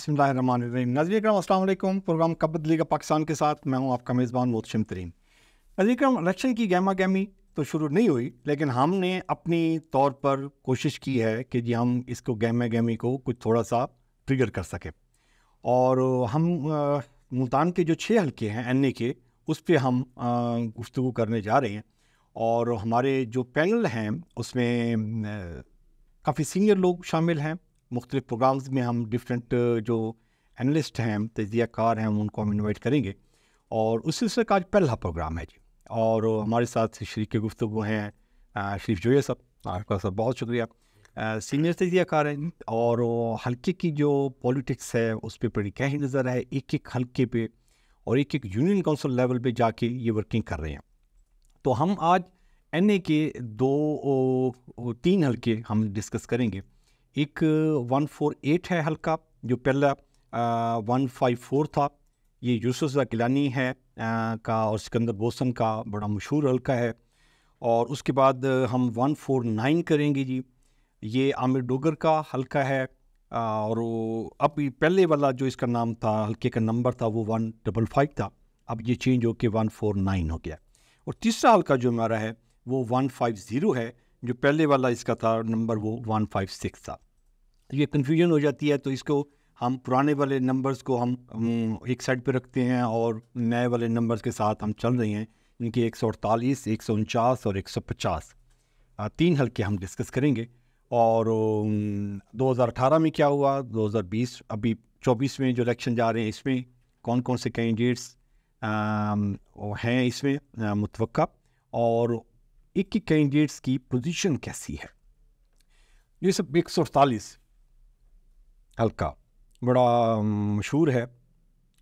बिस्मिल्लाहिर्रहमानिर्रहीम। नाज़रीन करम अस्सलाम वालेकुम। प्रोग्राम कब बदलेगा पाकिस्तान के साथ मैं हूं आपका मेज़बान मोहतशिम तरीन। नाज़रीन करम, इलेक्शन की गहमा गहमी तो शुरू नहीं हुई, लेकिन हमने अपनी तौर पर कोशिश की है कि जी हम इसको गहमा गहमी को कुछ थोड़ा सा ट्रिगर कर सकें। और हम मुल्तान के जो 6 हल्के हैं NA के, उस पर हम गुफ्तगू करने जा रहे हैं। और हमारे जो पैनल हैं उसमें काफ़ी सीनियर लोग शामिल हैं। मुख्तलिफ प्रोग्राम्स में हम डिफरेंट जो एनालिस्ट हैं, तजियाकार हैं, उनको हम इनवाइट करेंगे। और उस सिलसिले का आज पहला प्रोग्राम है जी। और हमारे साथ शरीक गुफ्तगू हैं शरीफ जोया साहब, आपका सब बहुत शुक्रिया। सीनियर तजियाकार हैं और हल्के की जो पॉलिटिक्स है उस पर बड़ी गहरी नज़र है, एक एक हल्के पे और एक एक यूनियन काउंसिल लेवल पे जाके ये वर्किंग कर रहे हैं। तो हम आज NA के 3 हल्के हम डिस्कस करेंगे। एक 148 है हल्का, जो पहला 154 था, ये यूसुफ गिलानी है का और सिकंदर बोसन का बड़ा मशहूर हल्का है। और उसके बाद हम 149 करेंगे जी, ये आमिर डोगर का हल्का है। और अब पहले वाला जो इसका नाम था, हल्के का नंबर था, वो 155 था, अब ये चेंज होके 149 हो गया। और तीसरा हल्का जो हमारा है वो 150 है, जो पहले वाला इसका था नंबर वो 156 था। ये कन्फ्यूजन हो जाती है, तो इसको हम पुराने वाले नंबर्स को हम एक साइड पे रखते हैं और नए वाले नंबर्स के साथ हम चल रहे हैं। इनके 148, 149 और 150 3 हल्के हम डिस्कस करेंगे। और 2018 में क्या हुआ, 2020 अभी 24 में जो इलेक्शन जा रहे हैं, इसमें कौन कौन से कैंडिडेट्स हैं इसमें मुतवक्का, और एक एक कैंडिडेट्स की पोजीशन कैसी है। ये सब 148 हल्का बड़ा मशहूर है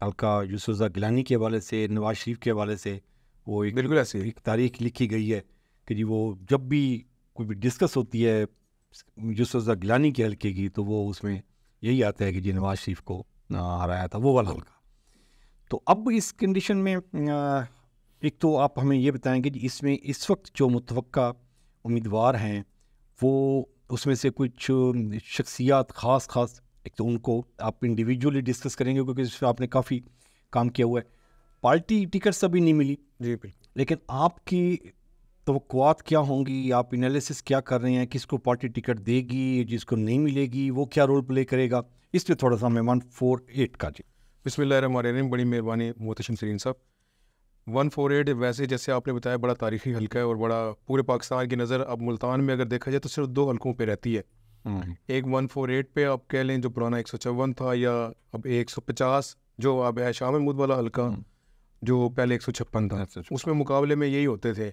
हल्का। यूसुफ गिलानी के हवाले से, नवाज शरीफ के हवाले से वो एक बिल्कुल ऐसी एक तारीख लिखी गई है कि जी वो जब भी कोई भी डिस्कस होती है यूसुफ गिलानी के हल्के की, तो वो उसमें यही आता है कि जी नवाज शरीफ को हराया था, वो वाला हल्का। तो अब इस कंडीशन में एक तो आप हमें ये बताएंगे कि इसमें इस वक्त जो मुतवक्का उम्मीदवार हैं वो उसमें से कुछ शख्सियात ख़ास एक तो उनको आप इंडिविजुअली डिस्कस करेंगे क्योंकि इस पर आपने काफ़ी काम किया हुआ है। पार्टी टिकट्स अभी नहीं मिली जी बिल्कुल, लेकिन आपकी तवक्कुआत क्या होंगी, आप एनालिसिस क्या कर रहे हैं, किसको पार्टी टिकट देगी, जिसको नहीं मिलेगी वो क्या रोल प्ले करेगा, इस पर थोड़ा सा हमें 148 का जी। बिस्मिल्लाहिर्रहमानिर्रहीम। बड़ी मेहरबानी मोहतशिम तरीन साहब। 148 वैसे जैसे आपने बताया बड़ा तारीखी हल्का है और बड़ा पूरे पाकिस्तान की नज़र अब मुल्तान में अगर देखा जाए तो सिर्फ 2 हल्कों पे रहती है। एक 148 पे आप कह लें जो पुराना 154 था, या अब 150 जो अब है शाह महमूद वाला हल्का, जो पहले 156 था। उसमें मुकाबले में यही होते थे,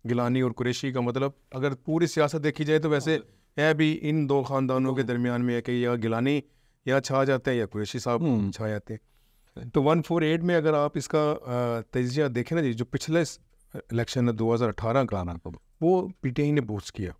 गिलानी और कुरैशी का। मतलब अगर पूरी सियासत देखी जाए तो वैसे है भी इन 2 ख़ानदानों के दरमियान में है कि या गिलानी या छा जाते हैं या कुरैशी साहब छा जाते हैं। तो 148 में अगर आप इसका तजिया देखें ना जी, जो पिछले इलेक्शन है 2018 का, वो PTI ने बूस्ट किया।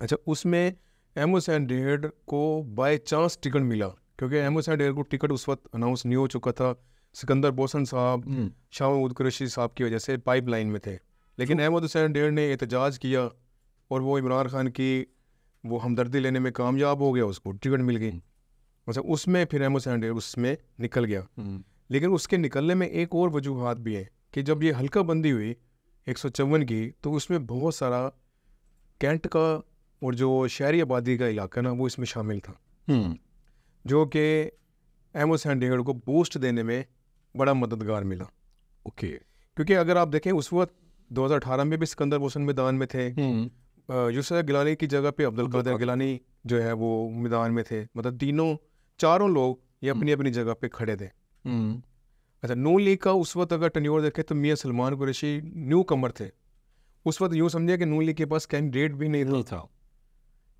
अच्छा, उसमें एम हुसैन डेढ़ को बाय चांस टिकट मिला, क्योंकि एम हुसैन डेढ़ को टिकट उस वक्त अनाउंस नहीं हो चुका था। सिकंदर बोसन साहब, शाह महमूद कुरैशी साहब की वजह से पाइपलाइन में थे, लेकिन अहमद हुसैन डेढ़ ने एहतजाज किया और वो इमरान खान की वो हमदर्दी लेने में कामयाब हो गया, उसको टिकट मिल गई। अच्छा, उसमें फिर अहमद हुसैन डेढ़ उसमें निकल गया। लेकिन उसके निकलने में एक और वजूहात भी है कि जब ये हल्का बंदी हुई 154 की, तो उसमें बहुत सारा कैंट का और जो शहरी आबादी का इलाका ना, वो इसमें शामिल था, जो कि अहमद हुसैन डेढ़ को बूस्ट देने में बड़ा मददगार मिला। ओके, क्योंकि अगर आप देखें उस वक्त 2018 में भी सिकंदर बोसन मैदान में थे, यूसुफ गिलानी की जगह पे अब्दुल कादिर गिलानी जो है वो मैदान में थे। मतलब चारों लोग ये अपनी अपनी जगह पे खड़े थे। अच्छा, नून लीग का उस वक्त अगर टन्योर देखें तो मियां सलमान कुरैशी न्यू कमर थे उस वक्त। यूँ समझिए कि नून लीग के पास कैंडिडेट भी नहीं था,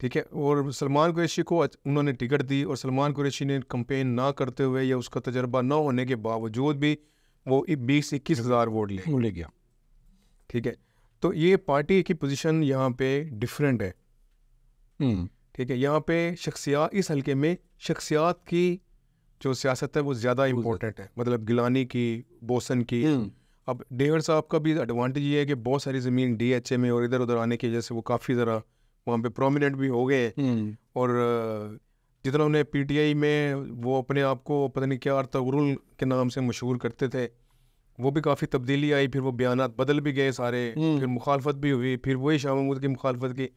ठीक है। और सलमान कुरैशी को उन्होंने टिकट दी, और सलमान कुरैशी ने कंपेन ना करते हुए या उसका तजर्बा ना होने के बावजूद भी वो 20-21 हज़ार वोट ले गया, ठीक है। तो ये पार्टी की पोजीशन यहाँ पे डिफरेंट है, ठीक है। यहाँ पे शख्सियात, इस हल्के में शख्सियात की जो सियासत है वो ज़्यादा इम्पोर्टेंट है, मतलब गिलानी की, बोसन की। अब डेढ़ साहब का भी एडवांटेज ये है कि बहुत सारी ज़मीन DHA में और इधर उधर आने की वजह से वो काफ़ी ज़रा वहाँ पे प्रोमिनेंट भी हो गए। और जितना उन्हें पीटीआई में वो अपने आप को पता नहीं क्या अर्तगरुल के नाम से मशहूर करते थे, वो भी काफ़ी तब्दीली आई, फिर वो बयानात बदल भी गए सारे, फिर मुखालफत भी हुई, फिर वही शाह महमूद की मुखालफत की।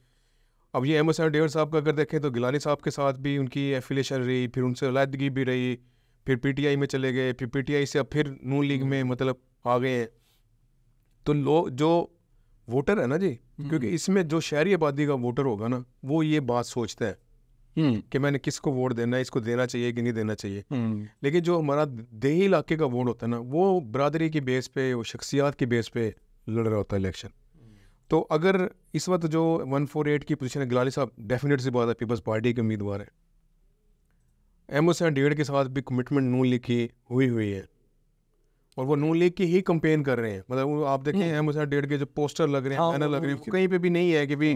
अब ये अहमद डेविड साहब का अगर देखें तो गिलानी साहब के साथ भी उनकी एफिलेशन रही, फिर उनसे अलहदगी भी रही, फिर पीटीआई में चले गए, फिर पीटीआई से अब फिर नून लीग में मतलब आ गए हैं। तो लोग जो वोटर है ना जी, क्योंकि इसमें जो शहरी आबादी का वोटर होगा ना, वो ये बात सोचता है कि मैंने किसको वोट देना है, इसको देना चाहिए कि नहीं देना चाहिए। लेकिन जो हमारा देही इलाके का वोट होता है ना, वो बरादरी की बेस पे, वो शख्सियात की बेस पे लड़ रहा होता है इलेक्शन। तो अगर इस वक्त जो 148 की पोजीशन है, गिलानी साहब डेफिनेट सी बात है पीपल्स पार्टी के उम्मीदवार है। अहमद डेविड के साथ भी कमिटमेंट नून लीग की हुई है, और वो नून लीग की ही कंपेन कर रहे हैं। मतलब वो आप देखें अहमद डेविड के जो पोस्टर लग रहे हैं, बैनर लग रहे हैं, कहीं पे भी नहीं है कि भी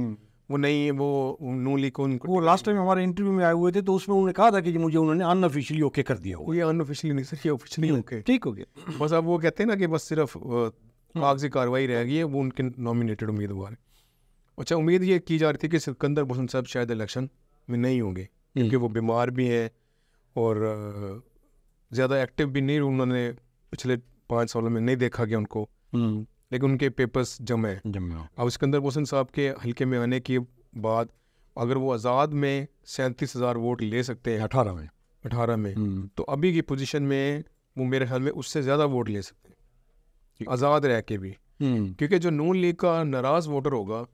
वो नहीं, वो नून लीग को वो लास्ट टाइम हमारे इंटरव्यू में आए हुए थे तो उसमें उन्होंने कहा था कि मुझे उन्होंने अनऑफिशियली ओके कर दिया हुआ। ये अनऑफिशियली नहीं सर, ये ऑफिशियली ओके ठीक हो गया। बस अब वो कहते हैं ना कि बस सिर्फ कागजी कार्रवाई रह गई है, वो उनके नॉमिनेटेड उम्मीदवार है। अच्छा, उम्मीद ये की जा रही थी कि सिकंदर बोसन साहब शायद इलेक्शन में नहीं होंगे, क्योंकि वो बीमार भी हैं और ज़्यादा एक्टिव भी नहीं, उन्होंने पिछले 5 सालों में नहीं देखा गया उनको, लेकिन उनके पेपर्स जमे हैं। अब सिकंदर बोसन साहब के हल्के में आने के बाद अगर वो आज़ाद में 37,000 वोट ले सकते हैं 18 में, तो अभी की पोजीशन में वो मेरे ख्याल में उससे ज़्यादा वोट ले सकते हैं आज़ाद रह के भी, क्योंकि जो नून लीग का नाराज़ वोटर होगा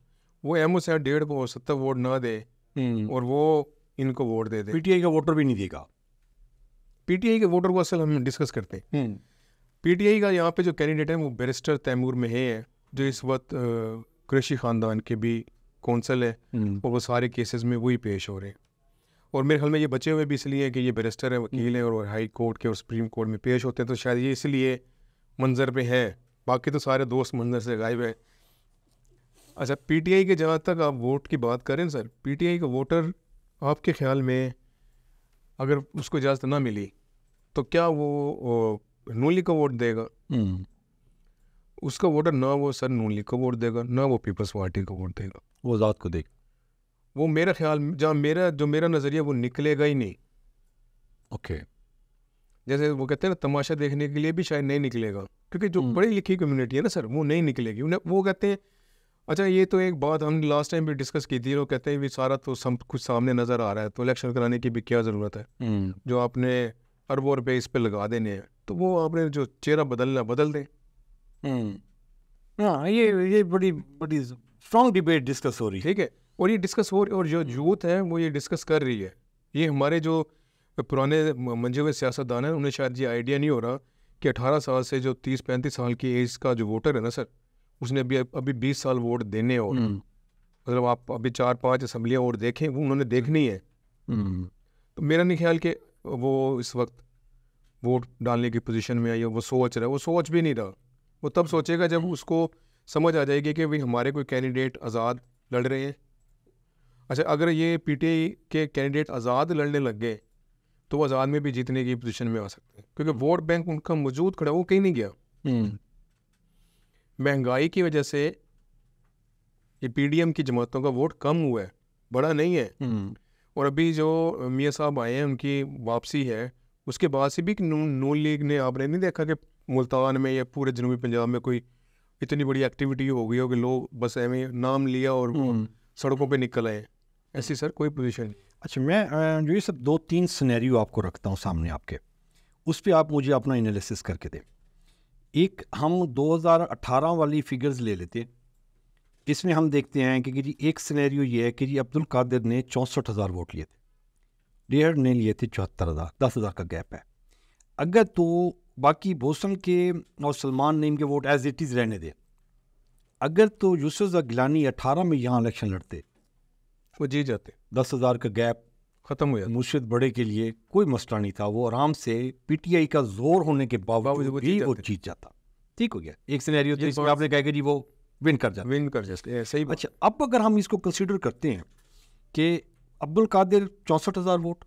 वो अहमद डेविड को 70 वोट ना दे और वो इनको वोट दे दे। पीटीआई का वोटर भी नहीं देगा। पीटीआई के वोटर को असल हम डिस्कस करते हैं। पीटीआई का यहाँ पे जो कैंडिडेट है वो बैरिस्टर तैमूर मेहे है, जो इस वक्त कृषि ख़ानदान के भी कौंसल है, और वो सारे केसेस में वही पेश हो रहे हैं। और मेरे ख्याल में ये बचे हुए भी इसलिए कि ये बैरिस्टर है, वकील हैं, और हाई कोर्ट के और सुप्रीम कोर्ट में पेश होते हैं, तो शायद ये इसलिए मंजर पे है, बाकी तो सारे दोस्त मंजर से गायब है। अच्छा, पीटीआई के जहाँ तक आप वोट की बात करें सर, पीटीआई का वोटर आपके ख्याल में अगर उसको इजाज़त ना मिली तो क्या वो नून लीग को वोट देगा? उसका वोटर ना वो सर नून लीग को वोट देगा, ना वो पीपल्स पार्टी को वोट देगा, वो आज़ाद को देगा। वो मेरा ख्याल जहाँ मेरा नज़रिया वो निकलेगा ही नहीं। ओके, जैसे वो कहते हैं ना, तमाशा देखने के लिए भी शायद नहीं निकलेगा, क्योंकि जो पढ़ी लिखी कम्युनिटी है ना सर, वो नहीं निकलेगी। वो कहते हैं, अच्छा ये तो एक बात हम लास्ट टाइम भी डिस्कस की थी, वो कहते हैं भी सारा तो सब कुछ सामने नज़र आ रहा है, तो इलेक्शन कराने की भी क्या ज़रूरत है, जो आपने अरबों रुपये इस पे लगा देने हैं, तो वो आपने जो चेहरा बदलना बदल दें। हाँ, ये बड़ी बड़ी स्ट्रॉन्ग डिबेट डिस्कस हो रही है। ठीक है, और ये डिस्कस हो रही है, और जो यूथ है वो ये डिस्कस कर रही है। ये हमारे जो पुराने मंजे हुए सियासतदान हैं, उन्हें शायद ये आइडिया नहीं हो रहा कि 18 साल से जो 30-35 साल की एज का जो वोटर है ना सर, उसने अभी 20 साल वोट देने और मतलब आप अभी 4-5 असम्बलियाँ और देखें, वो उन्होंने देखनी है। तो मेरा नहीं ख्याल कि वो इस वक्त वोट डालने की पोजीशन में आई है। वो सोच रहा है, वो सोच भी नहीं रहा। वो तब सोचेगा जब उसको समझ आ जाएगी कि भाई हमारे कोई कैंडिडेट आज़ाद लड़ रहे हैं। अच्छा, अगर ये पीटीआई के कैंडिडेट आज़ाद लड़ने लग गए तो वो आज़ाद में भी जीतने की पोजीशन में आ सकते हैं, क्योंकि वोट बैंक उनका मौजूद खड़ा, वो कहीं नहीं गया। महंगाई की वजह से ये पीडीएम की जमातों का वोट कम हुआ है, बड़ा नहीं है। और अभी जो मियाँ साहब आए हैं, उनकी वापसी है, उसके बाद से भी नून लीग ने, आपने नहीं देखा कि मुल्तान में या पूरे जनूबी पंजाब में कोई इतनी बड़ी एक्टिविटी हो गई हो कि लोग बस ऐਵੇਂ नाम लिया और सड़कों पे निकल आए। ऐसी सर कोई पोजीशन नहीं। अच्छा, मैं जो ये सब 2-3 सिनेरियो आपको रखता हूँ सामने आपके, उस पर आप मुझे अपना एनालिसिस करके दें। एक हम 2018 वाली फिगर्स ले लेते हैं। इसमें हम देखते हैं कि जी एक सिनेरियो ये है कि जी अब्दुल कादिर ने 64,000 वोट लिए थे, डेढ़ ने लिए थे 74,000, 10,000 का गैप है। अगर तो बाकी बोसन के और सलमान नईम के वोट एज इट इज़ रहने दे, अगर तो यूसुफ गिलानी 18 में यहाँ इलेक्शन लड़ते, वो जीत जाते, 10,000 का गैप ख़त्म हो जाता। मुर्शिद बड़े के लिए कोई मसला नहीं था, वो आराम से पीटीआई का जोर होने के बावजूद भी वो जीत जाता। ठीक हो गया, एक सिनेरियो तो इसमें आपने कहा कि जी वो विन कर जाते, सही। अच्छा, अब अगर हम इसको कंसीडर करते हैं कि अब्दुल कादिर 64,000 वोट,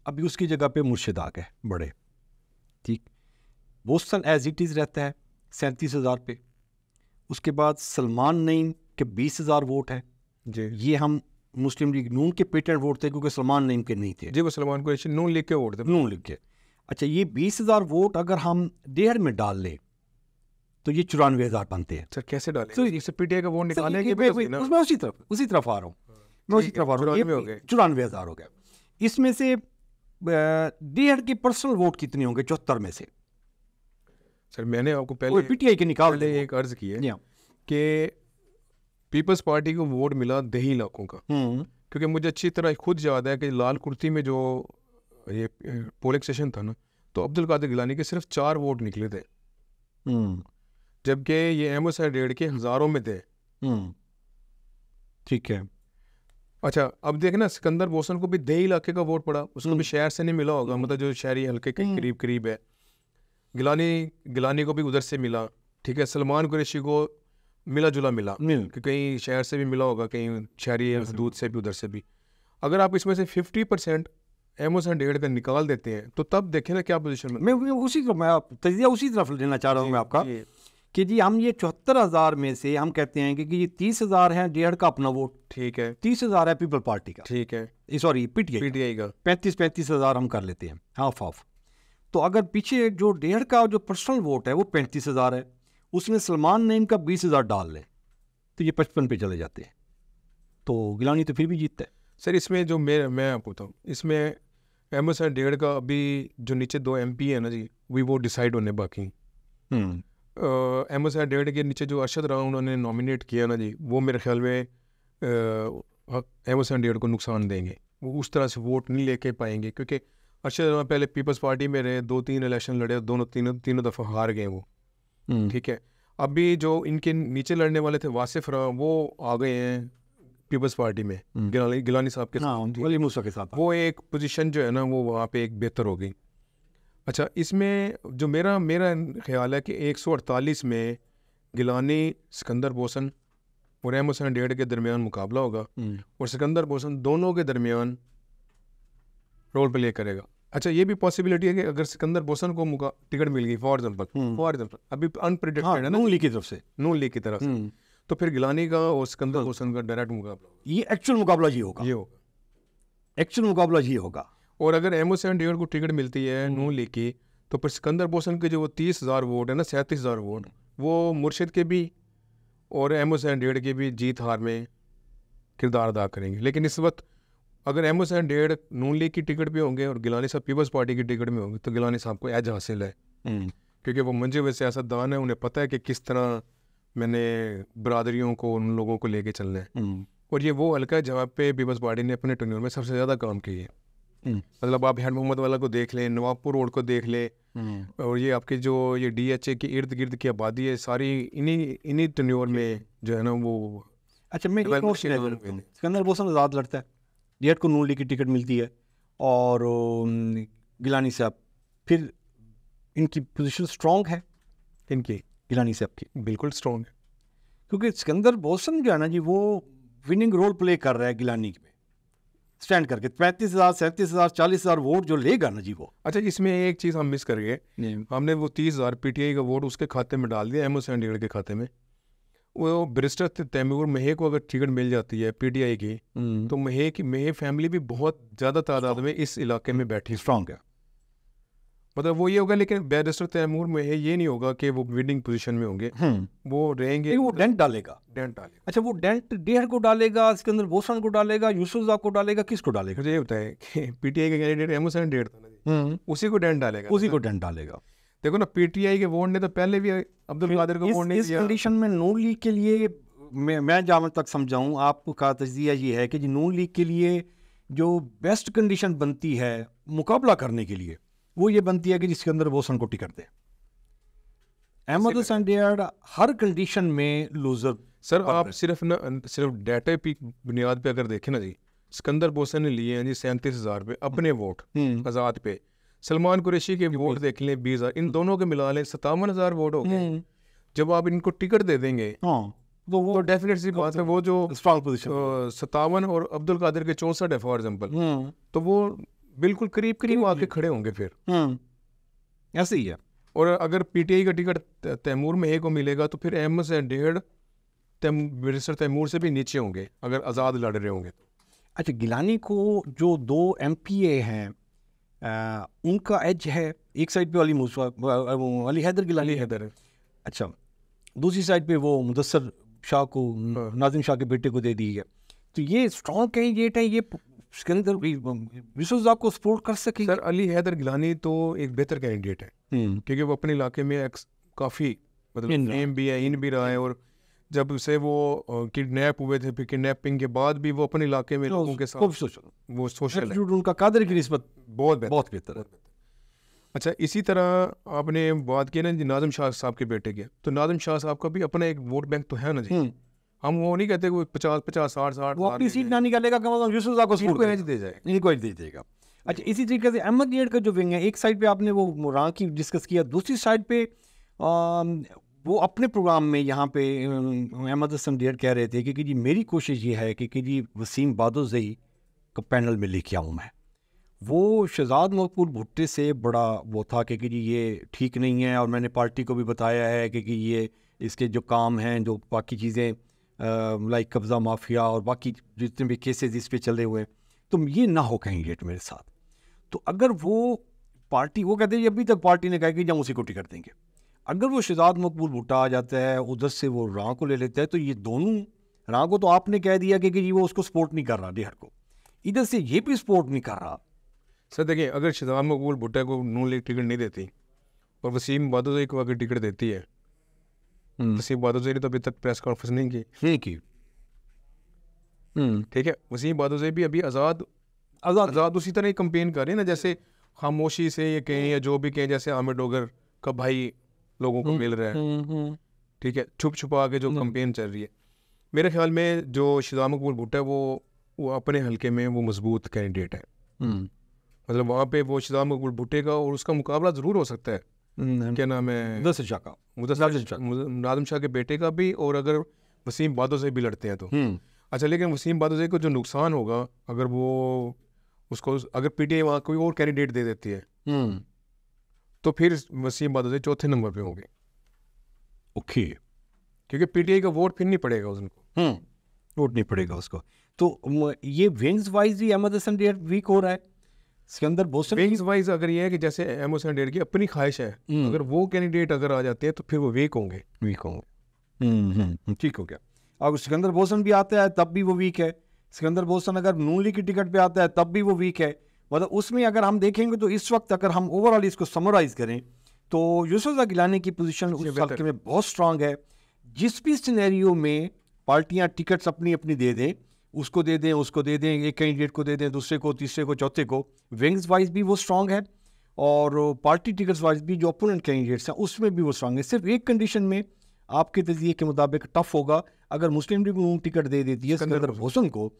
अभी उसकी जगह पे मुर्शिद आ गए बड़े, ठीक, बोसन एज इट इज़ रहता है 37,000 पे, उसके बाद सलमान नईम के 20,000 वोट है जी, ये हम मुस्लिम लीग नून के पेटेंट वोट थे क्योंकि सलमान नईम के नहीं थे। जी, वो सलमान कुरैशी नून लीग के वोट थे। नून लीग के। अच्छा, ये 20,000 वोट अगर हम डेढ़ में डाल लें तो ये 94,000 बनते हैं। सर कैसे डालें? तो इससे पीटीआई का वोट निकालेंगे मैं उसी तरफ आ रहा हूँ, मैं उसी तरफ आ रहा हूँ। 94,000 हो गया। इसमें से डेढ़ के पर्सनल वोट कितने होंगे 74 में से? सर मैंने आपको पहले पीटीआई के निकाल एक अर्ज की है कि पीपल्स पार्टी को वोट मिला 10 इलाकों का, क्योंकि मुझे अच्छी तरह खुद याद है कि लाल कुर्ती में जो ये पोलिंग स्टेशन था ना, तो अब्दुल कादिर गिलानी के सिर्फ 4 वोट निकले थे, जबकि ये एमओ-रेड के हज़ारों में थे। ठीक है। अच्छा, अब देखना सिकंदर बोसन को भी 10 इलाके का वोट पड़ा, उसको भी शहर से नहीं मिला होगा, मतलब जो शहरी हल्के के करीब करीब है। गिलानी को भी उधर से मिला, ठीक है। सलमान कुरैशी को मिला जुला मिला, कि कहीं शहर से भी मिला होगा, कहीं शहरी हदूद से भी, उधर से भी। अगर आप इसमें से 50% एमओ-रेड का निकाल देते हैं तो तब देखें ना क्या पोजीशन में। मैं तजिया उसी तरफ लेना चाह रहा हूँ मैं आपका कि जी हम ये 74,000 में से हम कहते हैं कि ये 30,000 है डेढ़ का अपना वोट, ठीक है, 30,000 है पीपल पार्टी का, ठीक है, सॉरी पीटीआई का 35,000 हम कर लेते हैं, हाफ। तो अगर पीछे जो डेढ़ का जो पर्सनल वोट है वो 35,000 है, उसमें सलमान नईम का 20,000 डाल लें तो ये 55 पे चले जाते हैं, तो गिलानी तो फिर भी जीतता है। सर इसमें जो मैं आपको बताऊँ, इसमें एमओ-रेड का अभी जो नीचे 2 MP है ना जी, वो डिसाइड होने बाकी। एमओ-रेड के नीचे जो अरशद राव उन्होंने नॉमिनेट किया ना जी, वो मेरे ख्याल में एमओ-रेड को नुकसान देंगे, वो उस तरह से वोट नहीं लेके पाएंगे, क्योंकि अरशद राव पहले पीपल्स पार्टी में रहे, 2-3 इलेक्शन लड़े, तीनों दफ़ा हार गए वो, ठीक है। अभी जो इनके नीचे लड़ने वाले थे वासिफ राव, वो आ गए हैं पीपल्स पार्टी में गिलानी साहब के साथ, वली मूसा के साथ। वो एक पोजीशन जो है ना वो वहाँ पे एक बेहतर हो गई। अच्छा, इसमें जो मेरा ख्याल है कि 148 में गिलानी, सिकंदर बोसन और एमओ-रेड के दरमियान मुकाबला होगा, और सिकंदर बोसन दोनों के दरमियान रोल प्ले करेगा। अच्छा, ये भी पॉसिबिलिटी है कि अगर सिकंदर बोसन को टिकट मिल गई फॉर एग्जाम्पल, अभी अनप्रेडिक्टेड है ना नून लीग की तरफ से, तो फिर गिलानी का और सिकंदर बोसन का डायरेक्ट मुकाबला, ये एक्चुअल मुकाबला ये होगा, एक्चुअल मुकाबला ये होगा। और अगर एमओ-रेड को टिकट मिलती है नून लीग की, तो फिर सिकंदर बोसन के जो वो 30,000 वोट है ना, 37,000 वोट, वो मुर्शिद के भी और एमओ-रेड के भी जीत हार में किरदार अदा करेंगे। लेकिन इस वक्त अगर एमओ-रेड नून लीग की टिकट पे होंगे और गिलानी साहब पीपल्स पार्टी की टिकट में होंगे, तो गिलानी साहब को एज हासिल है, क्योंकि वो मंजे हुए सियासतदान है, उन्हें पता है कि किस तरह मैंने बरादरियों को, उन लोगों को लेके चलना है। और ये वो हल्का है जहाँ पे पीपल्स पार्टी ने अपने टर्न्योर में सबसे ज़्यादा काम किए है। मतलब आप हेड मोहम्मद वाला को देख लें, नवाबपुर रोड को देख लें, और ये आपके जो ये DHA के इर्द गिर्द की आबादी है सारी इन्हीं टर्न्योर में जो है ना वो। अच्छा, मैं सिकंदर बोसन आज़ाद लड़ता है, डेढ़ को नून लीग की टिकट मिलती है, और गिलानी साहब, फिर इनकी पोजीशन स्ट्रॉन्ग है, इनकी गिलानी साहब की बिल्कुल स्ट्रॉन्ग है, क्योंकि सिकंदर बोसन जो है ना जी वो विनिंग रोल प्ले कर रहा है गिलानी में स्टैंड करके, 35,000 37,000 40,000 वोट जो लेगा ना जी वो। अच्छा, इसमें एक चीज़ हम मिस कर गए, हमने वो 30,000 पीटीआई का वोट उसके खाते में डाल दिया, एमओ-रेड के खाते में। वो बैरिस्टर तैमूर महे को अगर टिकट मिल जाती है पीटीआई की, तो महे फैमिली भी बहुत ज़्यादा तादाद में इस इलाके में बैठी स्ट्रॉन्ग है, मतलब वो ये होगा। लेकिन बैरिस्टर तैमूर महे ये नहीं होगा कि वो विनिंग पोजीशन में होंगे, वो रहेंगे, वो डेंट डालेगा। अच्छा, वो डेंट डेढ़ को डालेगा, सिकंदर बोसन को डालेगा, यूसुफ को डालेगा, किसको डालेगा? मुझे ये बताए कि पीटीआई का कैंडिडेट एमओ-रेड था ना, उसी को डेंट डालेगा, देखो ना, पीटीआई के वोट ने तो पहले भी अब्दुल कादिर को वोट नहीं दिया। इस कंडीशन में नून लीग के लिए मैं जहाँ तक समझाऊँ, आपका तजिया ये है कि नून लीग के लिए जो बेस्ट कंडीशन बनती है मुकाबला करने के लिए, वो ये बनती है कि सिकंदर बोसन को टिकट दे। एमओ-रेड हर कंडीशन में लूजर। सर आप सिर्फ डाटा की बुनियाद पे अगर देखें ना जी, सिकंदर बोसन ने लिए हैं जी 37,000 पे अपने वोट आज़ाद पे, सलमान कुरैशी के वोट देख लें 20,000, इन दोनों के मिला लें 57,000 वोट हो गए। जब आप इनको टिकट दे देंगे तो वो डेफिनेट सी बात है, वो जो स्ट्रॉन्ग पोजीशन 57 और अब्दुल कादिर के 64 है फॉर एग्जाम्पल, तो वो बिल्कुल करीब आके खड़े होंगे फिर। ऐसे ही है। और अगर पीटीआई का टिकट तैमूर महे को मिलेगा तो फिर एमओ-रेड बैरिस्टर तैमूर से भी नीचे होंगे अगर आज़ाद लड़ रहे होंगे। अच्छा, गिलानी को जो 2 MPA हैं उनका एज है, एक साइड पे अली हैदर गिलानी अली हैदर है। अच्छा, दूसरी साइड पे वो मुदस्सर शाह को, नाजिम शाह के बेटे को दे दी है। तो ये स्ट्रॉन्ग कैंडिडेट है, ये सिकंदर यूसुफ को सपोर्ट कर सकेंगे? सर अली हैदर गिलानी तो एक बेहतर कैंडिडेट है, क्योंकि वो अपने इलाके में काफ़ी मतलब एम भी है, इन भी रहा है, और जब से वो किडनैप हुए थे, फिर किडनैपिंग के बाद भी वो अपने इलाके में लोगों के साथ वो सोशल है, उनका कादर की निस्बत बहुत बेहतर है। अच्छा, इसी तरह आपने बात की ना जी नाज़िम शाह साहब के बेटे के, तो नाज़िम शाह साहब का भी अपना एक वोट बैंक तो है ना जी। हम वो नहीं कहते कोई 50-50 60 वो अपनी सीट ना निकालेगा, यूसुफ को सीट को दे जाए, इनको दे देगा। अच्छा, इसी तरीके से अहमद गेट का जो विंग है, एक साइड पे आपने वो राह की डिस्कस किया, दूसरी साइड पे वो अपने प्रोग्राम में यहाँ पे अहमद हसन डेढ़ कह रहे थे कि जी मेरी कोशिश ये है कि जी वसीम बादोज़ई को पैनल में लेके आऊँ मैं। वो शहजाद मकबूल भुट्टे से बड़ा वो था कि जी ये ठीक नहीं है, और मैंने पार्टी को भी बताया है कि ये इसके जो काम हैं, जो बाकी चीज़ें लाइक कब्ज़ा माफिया और बाकी जितने भी केसेस इस पे चले हुए हैं, तो ये ना हो कैंडिडेट मेरे साथ। तो अगर वो पार्टी, वो कहते हैं अभी तक पार्टी ने कहा कि हम उसी को टिकट देंगे, अगर वो शहजाद मकबूल भुट्टा आ जाता है, उधर से वो राह को ले लेता है, तो ये दोनों, राह को तो आपने कह दिया कि जी वो उसको सपोर्ट नहीं कर रहा डेहर को, इधर से ये भी सपोर्ट नहीं कर रहा। सर देखिए, अगर शहजाद मकबूल भुट्टा को नून लीग टिकट नहीं देती और वसीम बादोज़ई को अगर टिकट देती है, वसीम बादोज़ई ने तो अभी तक प्रेस कॉन्फ्रेंस नहीं की। ठीक है, वसीम बादोज़ई भी अभी आज़ाद उसी तरह ही कंपेन कर रहे हैं ना, जैसे खामोशी से ये कहें या जो भी कहें, जैसे आमिर डोगर का भाई लोगों को मिल रहा है, ठीक है, छुप छुपा के जो कंपेन चल रही है। मेरे ख्याल में जो शहजाद मकबूल भुट्टा है वो अपने हल्के में वो मजबूत कैंडिडेट है, मतलब वहाँ पे वो शहजाद मकबूल भुट्टे का और उसका मुकाबला ज़रूर हो सकता है, क्या नाम है, नाज़िम शाह के बेटे का भी, और अगर वसीम बादोज़ई भी लड़ते हैं तो। अच्छा, लेकिन वसीम बादोज़ई को जो नुकसान होगा, अगर वो उसको अगर पीटीआई वहाँ कोई और कैंडिडेट दे देती है, तो फिर वसीम बादोज़ई चौथे नंबर पे होंगे। ओके, क्योंकि पीटीआई का वोट फिर नहीं पड़ेगा उनको, वोट नहीं पड़ेगा उसको। तो ये विंग्स वाइज भी अहमद हसन डेढ़ वीक हो रहा है, सिकंदर बोसन विंग्स वाइज अगर ये है कि जैसे अहमद हसन डेढ़ की अपनी ख्वाहिश है, अगर वो कैंडिडेट अगर आ जाते हैं तो फिर वो वीक होंगे। ठीक हो गया। अगर सिकंदर बोसन भी आता है तब भी वो वीक है, सिकंदर बोसन अगर नून लीग की टिकट पे आता है तब भी वो वीक है। मतलब उसमें अगर हम देखेंगे तो इस वक्त अगर हम ओवरऑल इसको समराइज करें तो यूसुफ गिलानी की पोजीशन उस हल्के में बहुत स्ट्रांग है। जिस भी सिनेरियो में पार्टियां टिकट्स अपनी अपनी दे दें, उसको दे दें, उसको दे दें, एक कैंडिडेट को दे दें, दूसरे को, तीसरे को, चौथे को, विंग्स वाइज भी वो स्ट्रांग है और पार्टी टिकट्स वाइज भी जो अपोनेंट कैंडिडेट्स हैं उसमें भी वो स्ट्रांग है। सिर्फ एक कंडीशन में आपके तजिए के मुताबिक टफ होगा, अगर मुस्लिम लीग को टिकट दे देती है सिकंदर बोसन को,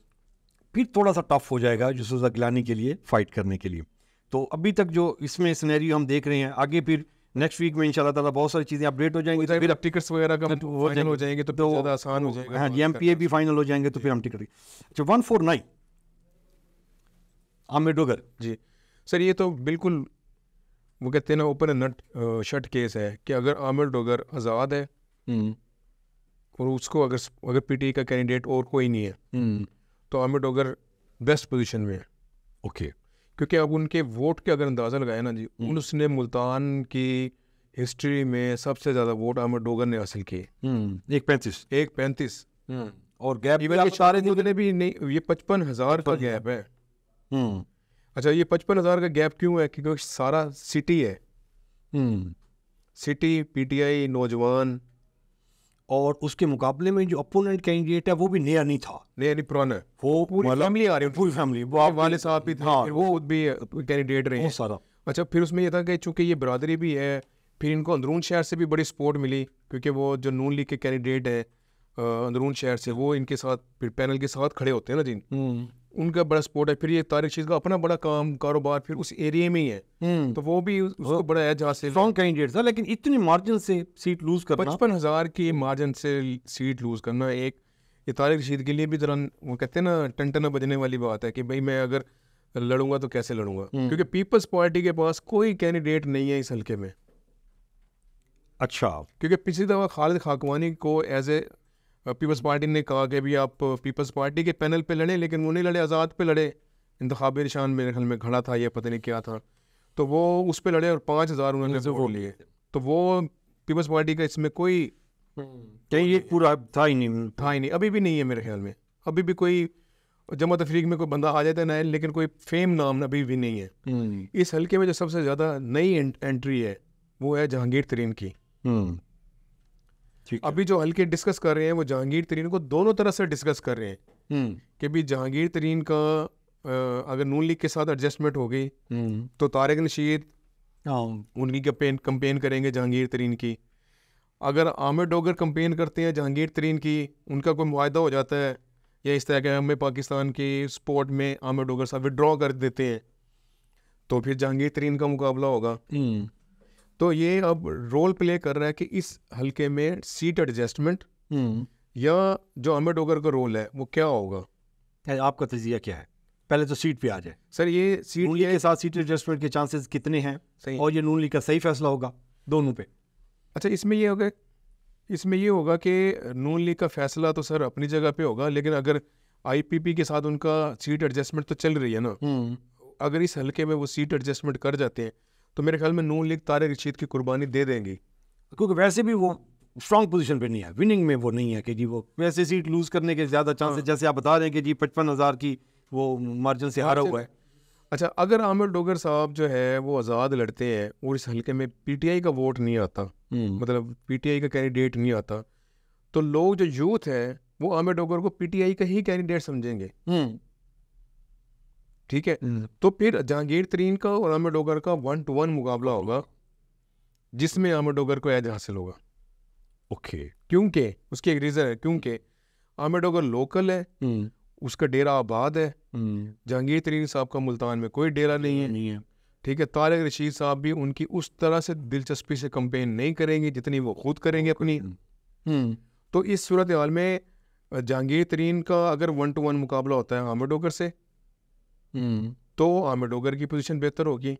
फिर थोड़ा सा टफ हो जाएगा यूसुफ गिलानी के लिए फाइट करने के लिए। तो अभी तक जो इसमें सिनेरियो हम देख रहे हैं, आगे फिर नेक्स्ट वीक में इंशाल्लाह ताला बहुत सारी चीज़ें अपडेट हो जाएंगी, तो फिर अब टिकट्स वगैरह का फाइनल हो जाएंगे तो ज़्यादा आसान हो जाएगा। हाँ, एमपीए भी फाइनल हो जाएंगे तो फिर हम टिकट। अच्छा, 149 आमिर डोगर जी सर, ये तो बिल्कुल वो कहते हैं ना ओपन नट शट केस है कि अगर आमिर डोगर आज़ाद है और उसको अगर पीटीआई का कैंडिडेट और कोई नहीं है तो आमिर डोगर बेस्ट पोजीशन में है। ओके, क्योंकि अब उनके वोट के अगर अंदाज़ा लगाया ना जी, उसने मुल्तान की हिस्ट्री में सबसे ज़्यादा वोट आमिर डोगर ने हासिल किए, 135 और गैप इवन सारे उतने भी नहीं, ये 55,000 का गैप है। अच्छा, ये 55,000 का गैप क्यों है? क्योंकि सारा सिटी है, सिटी पीटीआई नौजवान, और उसके मुकाबले में जो अपोनेंट कैंडिडेट है वो भी नया नहीं था, नया नहीं पुराना है, वो पूरी फैमिली आ रही है, पूरी फैमिली, वो आप वाले साहब भी थे, हाँ, वो भी कैंडिडेट रहे हैं सारा। अच्छा, फिर उसमें ये था कि चूंकि ये बरादरी भी है, फिर इनको अंदरून शहर से भी बड़ी सपोर्ट मिली, क्योंकि वो जो नून लीग के कैंडिडेट है अंदरून शहर से, वो इनके साथ फिर पैनल के साथ खड़े होते हैं ना जी, उनका बड़ा सपोर्ट है। फिर ये तारिक शीज़ का अपना बड़ा कारोबार फिर उस एरिया में ही है, तो वो भी उसको बड़ा एज हासिल, स्ट्रॉन्ग कैंडिडेट था, लेकिन इतनी मार्जिन से सीट लूज करना, 55,000 की मार्जिन से सीट लूज करना, एक ये तारिक रशीद के लिए भी जरा वो कहते हैं ना टंटना बजने वाली बात है कि भाई मैं अगर लड़ूंगा तो कैसे लड़ूंगा, क्योंकि पीपल्स पार्टी के पास कोई कैंडिडेट नहीं है इस हल्के में। अच्छा, क्योंकि पिछली दफ़ा खालिद खाकवानी को एज ए पीपल्स पार्टी ने कहा कि भी आप पीपल्स पार्टी के पैनल पे लड़े, लेकिन वो नहीं लड़े, आज़ाद पे लड़े। इंतखाबी निशान मेरे ख्याल में खड़ा था, ये पता नहीं क्या था, तो वो उस पे लड़े और 5,000 उन्होंने वोट लिए। तो वो पीपल्स पार्टी का इसमें कोई कहीं ये पूरा था ही नहीं, अभी भी नहीं है मेरे ख्याल में। अभी भी कोई जमात तफरीक में कोई बंदा आ जाता है नया, लेकिन कोई फेम नाम अभी भी नहीं है। इस हल्के में जो सबसे ज़्यादा नई एंट्री है वो है जहांगीर तरीन की। अभी जो हल्के डिस्कस कर रहे हैं वो जहांगीर तरीन को दोनों तरह से डिस्कस कर रहे हैं कि भी जहांगीर तरीन का अगर नून लीग के साथ एडजस्टमेंट हो गई तो तारिक रशीद उनकी कंपेन करेंगे जहांगीर तरीन की। अगर आमिर डोगर कंपेन करते हैं जहांगीर तरीन की, उनका कोई मुआहदा हो जाता है या इस तरह के हमें पाकिस्तान की स्पोर्ट में आमिर डोगर साहब विड्रॉ कर देते हैं, तो फिर जहांगीर तरीन का मुकाबला होगा। तो ये अब रोल प्ले कर रहा है कि इस हल्के में सीट एडजस्टमेंट या जो आमिर डोगर का रोल है वो क्या होगा। आपका तजिया क्या है? पहले तो सीट पे आ जाए सर। ये सीट नून लीग के साथ सीट एडजस्टमेंट के चांसेस कितने हैं सही, और ये नून लीग का सही फैसला होगा दोनों पे? अच्छा, इसमें ये होगा कि नून लीग का फैसला तो सर अपनी जगह पे होगा, लेकिन अगर आईपीपी के साथ उनका सीट एडजस्टमेंट तो चल रही है ना, अगर इस हल्के में वो सीट एडजस्टमेंट कर जाते हैं तो मेरे ख्याल में नून लीग तारिक रशीद की कुर्बानी दे देंगी, क्योंकि वैसे भी वो स्ट्रॉन्ग पोजीशन पे नहीं है, विनिंग में वो नहीं है कि जी वो वैसे सीट लूज करने के ज़्यादा चांसेस जैसे आप बता रहे हैं कि जी 55,000 की वो मार्जिन से हारा हुआ है। अच्छा, अगर आमिर डोगर साहब जो है वो आज़ाद लड़ते हैं और इस हल्के में पीटीआई का वोट नहीं आता, मतलब पीटीआई का कैंडिडेट नहीं आता, तो लोग जो यूथ है वो आमिर डोगर को पीटीआई का ही कैंडिडेट समझेंगे। ठीक है, तो फिर जहांगीर तरीन का और आमिर डोगर का 1-to-1 मुकाबला होगा जिसमें आमिर डोगर को एज हासिल होगा। ओके, क्योंकि उसकी एक रीज़न है, क्योंकि आमिर डोगर लोकल है, उसका डेरा आबाद है। जहांगीर तरीन साहब का मुल्तान में कोई डेरा नहीं है। ठीक है, तारिक रशीद साहब भी उनकी उस तरह से दिलचस्पी से कंपेन नहीं करेंगे जितनी वो खुद करेंगे अपनी। तो इस सूरत हाल में जहांगीर तरीन का अगर 1-to-1 मुकाबला होता है आमिर डोगर से तो आमिर डोगर की पोजीशन बेहतर होगी,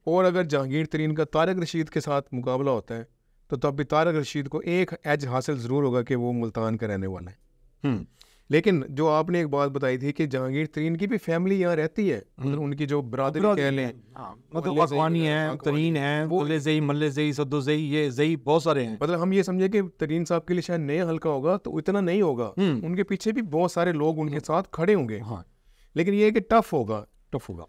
और अगर जहांगीर तरीन का तारिक रशीद के साथ मुकाबला होता है तो तब भी तारिक रशीद को एक एज हासिल ज़रूर होगा कि वो मुल्तान का रहने वाला है। लेकिन जो आपने एक बात बताई थी कि जहांगीर तरीन की भी फैमिली यहाँ रहती है, मतलब उनकी जो बरादरी कह लें, मतलब अखवानी है, तरीन है, मुल्ले ज़ई, मल्ले ज़ई, सद्दो ज़ई, ये ज़ई बहुत सारे हैं। मतलब हम ये समझे कि तरीन साहब के लिए शायद नया हल्का होगा तो इतना नहीं होगा, उनके पीछे भी बहुत सारे लोग उनके साथ खड़े होंगे। लेकिन ये कि टफ होगा।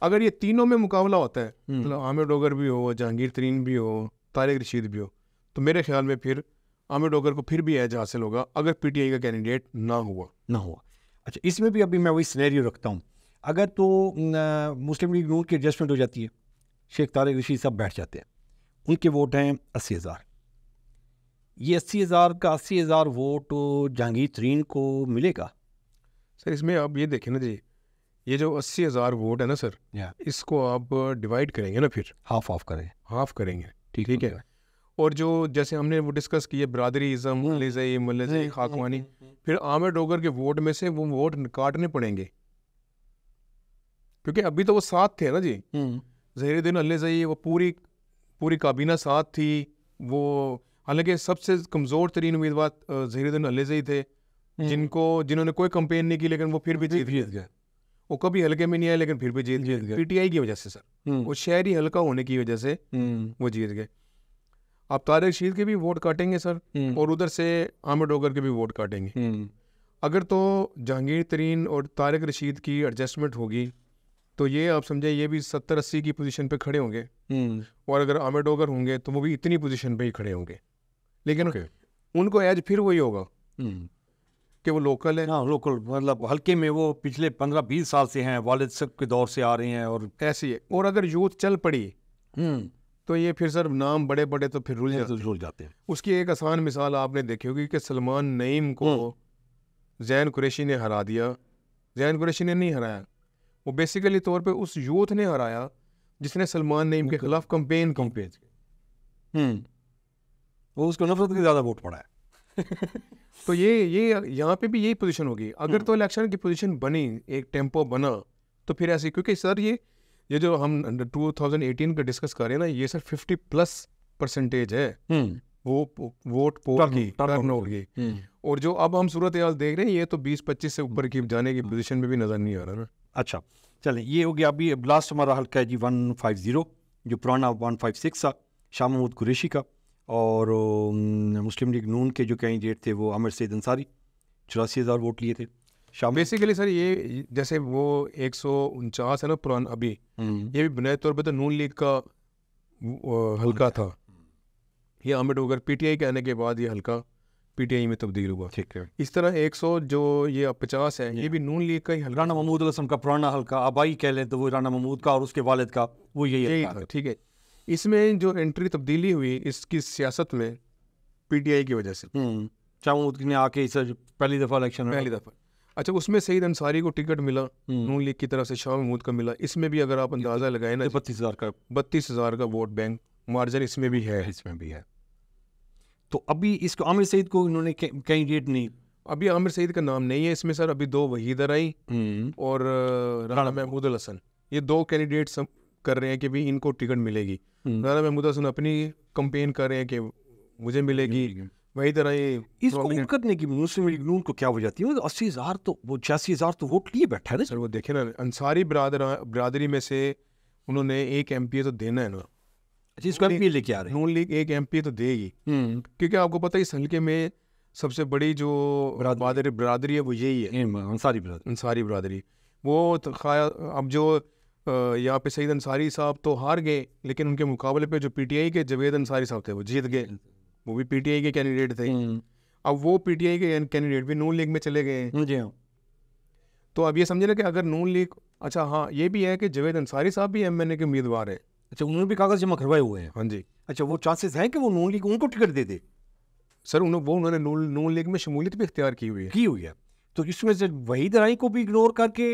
अगर ये तीनों में मुकाबला होता है, मतलब आमिर डोगर भी हो, जहांगीर तरीन भी हो, तारिक रशीद भी हो, तो मेरे ख्याल में फिर आमिर डोगर को फिर भी एज हासिल होगा अगर पीटीआई का कैंडिडेट ना हुआ। अच्छा, इसमें भी अभी मैं वही सिनेरियो रखता हूँ, अगर तो मुस्लिम लीग नून की एडजस्टमेंट हो जाती है, शेख तारिक रशीद साहब बैठ जाते हैं, उनके वोट हैं 80,000, ये 80,000 का 80,000 वोट जहांगीर तरीन को मिलेगा? सर इसमें आप ये देखें ना जी, ये जो 80,000 वोट है ना सर, इसको आप डिवाइड करेंगे ना, फिर हाफ करेंगे। ठीक है, और जो जैसे हमने वो डिस्कस किए बरादरीज़म, मल्ले खाकवानी, फिर आमिर डोगर के वोट में से वो वोट काटने पड़ेंगे, क्योंकि अभी तो वो साथ थे ना जी। ज़हीरुद्दीन अल्लेज़ई, वो पूरी काबीना साथ थी। वो हालांकि सबसे कमज़ोर तरीन उम्मीदवार ज़हीरुद्दीन अल्लेज़ई थे, जिन्होंने कोई कंपेन नहीं की, लेकिन वो फिर भी जीत गए। वो कभी हल्के में नहीं आए लेकिन फिर भी जीत गए पीटीआई की वजह से सर, वो शहरी हल्का होने की वजह से वो जीत गए। आप तारिक रशीद के भी वोट काटेंगे सर, और उधर से आमिर डोगर के भी वोट काटेंगे। अगर तो जहांगीर तरीन और तारिक रशीद की एडजस्टमेंट होगी तो ये आप समझे ये भी 70-80 की पोजीशन पे खड़े होंगे, और अगर आमिर डोगर होंगे तो वो भी इतनी पोजीशन पे ही खड़े होंगे। लेकिन उनको एज फिर वही होगा कि वो लोकल है। लोकल मतलब हल्के में वो पिछले 15-20 साल से हैं, वालिद साहब के दौर से आ रहे हैं, और ऐसी है। और अगर यूथ चल पड़ी तो ये फिर सर नाम बड़े बड़े तो फिर रुल जाते हैं। उसकी एक आसान मिसाल आपने देखी होगी कि सलमान नईम को ज़ैन कुरैशी ने हरा दिया। ज़ैन कुरैशी ने नहीं हराया, वो बेसिकली तौर पे उस यूथ ने हराया जिसने सलमान नईम के खिलाफ कंपेन वो उसको नफरत के ज़्यादा वोट पड़ा है। तो ये यहाँ पे भी यही पोजीशन होगी। अगर तो इलेक्शन की पोजीशन बनी, एक टेम्पो बना, तो फिर ऐसे, क्योंकि सर ये जो हम 2018 का डिस्कस कर रहे हैं ना, ये सर 50+ % है वो वोट पोल की टर्न आउट की। और जो अब हम सूरत हाल देख रहे हैं ये तो 20-25 से ऊपर की जाने की पोजीशन में भी नज़र नहीं आ रहा ना। अच्छा चलें, ये हो गया। अभी लास्ट हमारा हल्का है जी 150, जो पुराना 156 था, शाह महमूद कुरैशी का। और मुस्लिम लीग नून के जो कैंडिडेट थे वो आमिर सईद अंसारी, 84,000 वोट लिए थे। बेसिकली सर ये जैसे वो 149 है ना पुराना, अभी ये भी बुनियादी तौर पर तो नून लीग का हल्का था। ये आमिर डोगर पीटीआई के आने के बाद ये हल्का पीटीआई में तब्दील हुआ। ठीक है। इस तरह 100 जो ये 50 है ये भी नून लीग का ही हल्का। राना महमूद हसन का पुराना हल्का, आबाई कह लें तो वो राना महमूद का और उसके वालिद का वो यही था। ठीक है, इसमें जो एंट्री तब्दीली हुई इसकी सियासत में पीटीआई की वजह से, शाह महमूद ने आके इस पहली दफ़ा इलेक्शन, पहली दफ़ा। अच्छा, उसमें सईद अंसारी को टिकट मिला नून लीग की तरफ से, शाह महमूद का मिला। इसमें भी अगर आप अंदाज़ा लगाए ना 32,000 का वोट बैंक मार्जिन इसमें भी है। तो अभी इसको आमिर सईद को इन्होंने कैंडिडेट नहीं, अभी आमिर सईद का नाम नहीं है इसमें सर। अभी 2 वहीद राई और राना महमूद हसन, ये 2 कैंडिडेट कर रहे हैं कि भी इनको टिकट मिलेगी। राना महमूद हसन अपनी कंपेन कर रहे हैं कि मुझे मिलेगी। वही तरह ये इसको करने की मुस्लिम लीग नून को क्या वजह थी? 80,000 तो वो 86,000 तो वोट लिए बैठा है ना सर। वो देखे ना, अंसारी बिरादरी में से उन्होंने एक एमपी तो देना है ना। अच्छा, इसको एमपी लेके आ रहे हैं। नून लीग एक एमपी तो देगी, क्योंकि आपको पता है इस हल्के में सबसे बड़ी जो बिरादरी है वो यही है, अंसारी बिरादरी। वो तो अब जो यहाँ पे सईद अंसारी साहब तो हार गए, लेकिन उनके मुकाबले पे जो पीटीआई के जवेद अंसारी साहब थे वो जीत गए। वो भी पीटीआई के कैंडिडेट थे। अब वो पीटीआई के कैंडिडेट भी नून लीग में चले गए। जी हाँ। तो अब ये समझे ना कि अगर नून लीग, अच्छा हाँ ये भी है कि जवेद अंसारी साहब भी एमएनए के उम्मीदवार है। अच्छा, उन्होंने भी कागज जमा करवाए हुए हैं? हाँ जी। अच्छा, वो चांसेस हैं कि वो नून लीग उनको टिकट दे दे? सर उन्होंने नून लीग में शमूलियत भी इख्तियार की हुई है। तो इसमें से वहीद राई को भी इग्नोर करके,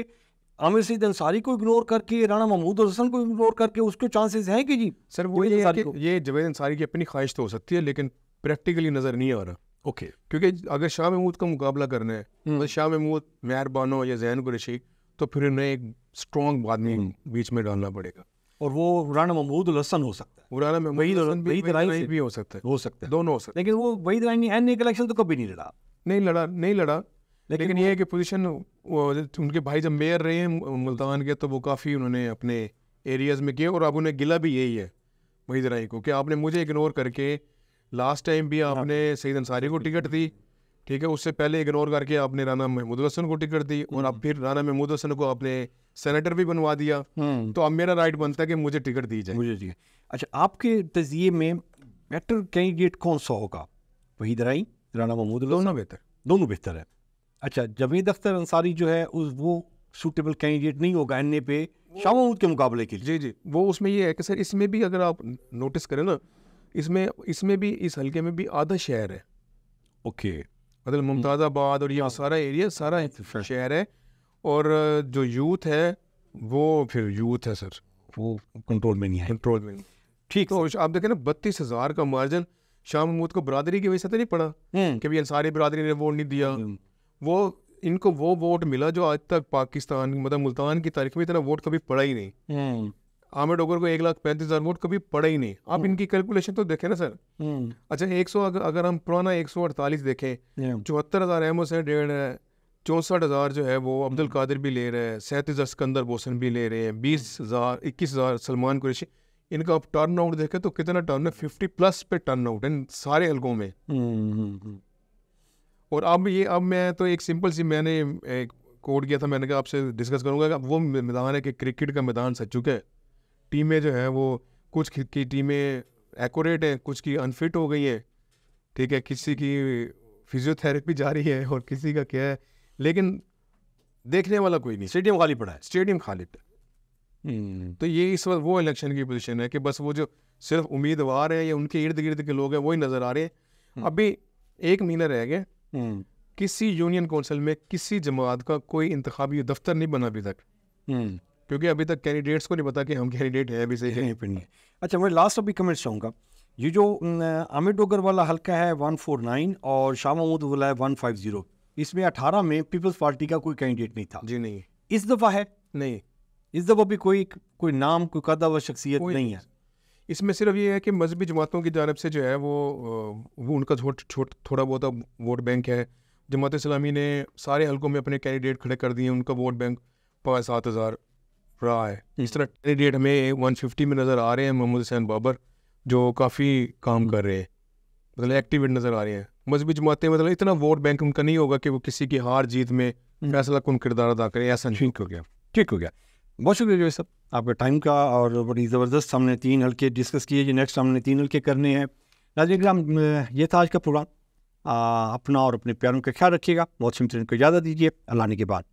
आमिर सईद अंसारी को इग्नोर करके, राना महमूद हसन को इग्नोर करके उसके चांसेस हैं कि जी? सर वो ये जवेद अंसारी की अपनी ख्वाहिश तो हो सकती है, लेकिन प्रैक्टिकली नज़र नहीं आ रहा। ओके। क्योंकि अगर शाह महमूद का मुकाबला करना है तो शाह महमूद, मेहरबानो या जैन कुरैशी, तो फिर उन्हें एक स्ट्रॉन्ग आदमी बीच में डालना पड़ेगा। और वो राना महमूद हसन हो सकता है, राना महमूद भी हो सकता है, दोनों हो सकते हैं। लेकिन वो वहीद राई ने एनए का इलेक्शन तो कभी नहीं लड़ा। लेकिन ये है कि पोजीशन उनके भाई जब मेयर रहे हैं मुल्तान के, तो वो काफ़ी उन्होंने अपने एरियाज़ में किए। और अब उन्हें गिला भी यही है वहीद राई को कि आपने मुझे इग्नोर करके, लास्ट टाइम भी आपने सईद अंसारी को टिकट दी, ठीक है, उससे पहले इग्नोर करके आपने राना महमूद हसन को टिकट दी, और अब फिर राना महमूद हसन को आपने सेनेटर भी बनवा दिया। तो अब मेरा राइट बनता है कि मुझे टिकट दी जाए। अच्छा, आपके तज़िये में बेटर कैंडिडेट कौन सा होगा? वहीद राई, राना महमूद हसन? दोनों बेहतर है। अच्छा, जवेद अख्तर अंसारी जो है वो सूटेबल कैंडिडेट नहीं होगा एनए पे शाह महमूद के मुकाबले के लिए? जी। वो उसमें ये है कि सर इसमें भी अगर आप नोटिस करें ना, इसमें भी इस हल्के में भी आधा शहर है। ओके। मतलब मुमताज़ाबाद और ये सारा एरिया सारा शहर है, और जो यूथ है वो फिर यूथ है सर, वो कंट्रोल में नहीं है। ठीक। तो आप देखें ना 32,000 का मार्जिन शाह महमूद को बरादरी की वजह से तो नहीं पड़ा कि भी अंसारी बरादरी ने वोट नहीं दिया। वो इनको वो वोट मिला जो आज तक पाकिस्तान, मतलब मुल्तान की तारीख में इतना वोट कभी पड़ा ही नहीं। आमिर डोगर को 1,35,000 वोट कभी पड़ा ही नहीं। आप इनकी कैलकुलेशन तो देखें ना सर। अच्छा, 100 अगर हम पुराना 148 देखें, 74,000 अहमद से 1.5 है, 64,000 जो है वो अब्दुल कादिर भी ले रहे हैं, 37,000 सिकंदर बोसन भी ले रहे हैं, 20,000 21,000 सलमान कुरैशी। इनका आप टर्न आउट देखें तो कितना टर्न है, 50+ पे टर्न आउट है सारे हल्कों में। और अब मैं तो एक सिंपल सी मैंने एक कोड किया था, मैंने कहा आपसे डिस्कस करूंगा। वो मैदान है कि क्रिकेट का मैदान सच चुका है। टीमें जो है वो कुछ की टीमें एक्यूरेट हैं, कुछ की अनफिट हो गई हैं, ठीक है, किसी की फिजियोथेरेपी जारी है और किसी का क्या है, लेकिन देखने वाला कोई नहीं। स्टेडियम खाली पड़ा है। तो ये इस वक्त वो इलेक्शन की पोजीशन है कि बस वो जो सिर्फ उम्मीदवार हैं या उनके इर्द गिर्द के लोग हैं वही नज़र आ रहे हैं। अभी 1 महीना रह गया, किसी यूनियन काउंसिल में किसी जमात का कोई इंतखाबी दफ्तर नहीं बना अभी तक, क्योंकि अभी तक कैंडिडेट्स को नहीं पता कि हम कैंडिडेट हैं भी सही है। अच्छा, मैं लास्ट अभी कमेंट चाहूँगा, ये जो आमिर डोगर वाला हल्का है 149 और शाह महमूद वाला है 150, इसमें 18 में पीपल्स पार्टी का कोई कैंडिडेट नहीं था। जी नहीं। इस दफ़ा है? नहीं, इस दफ़ा भी कोई नाम, कोई कदा व शख्सियत नहीं है। इसमें सिर्फ ये है कि मजहबी जमातों की जानब से जो है वो उनका थोड़ा बहुत वोट बैंक है। जमात इस्लामी ने सारे हलकों में अपने कैंडिडेट खड़े कर दिए, उनका वोट बैंक 5-7 हज़ार रहा है। इस तरह कैंडिडेट हमें 150 में नज़र आ रहे हैं, मोहम्मद हुसैन बाबर जो काफ़ी काम कर रहे हैं, मतलब एक्टिवेट नज़र आ रहे हैं। मजहबी जमातें मतलब इतना वोट बैंक उनका नहीं होगा कि वो किसी की हार जीत में फैसला कौन किरदार अदा करें, ऐसा नहीं। ठीक हो गया। बहुत शुक्रिया जो सब आपके टाइम का, और बड़ी ज़बरदस्त हमने 3 हल्के डिस्कस किए। जो नेक्स्ट हमने 3 हल्के करने हैं। नाज़रीन, ये था आज का प्रोग्राम। अपना और अपने प्यारों का ख्याल रखिएगा। बहुत सिमतरीन को इजाज़त दीजिए। अल्लाह ने के बाद।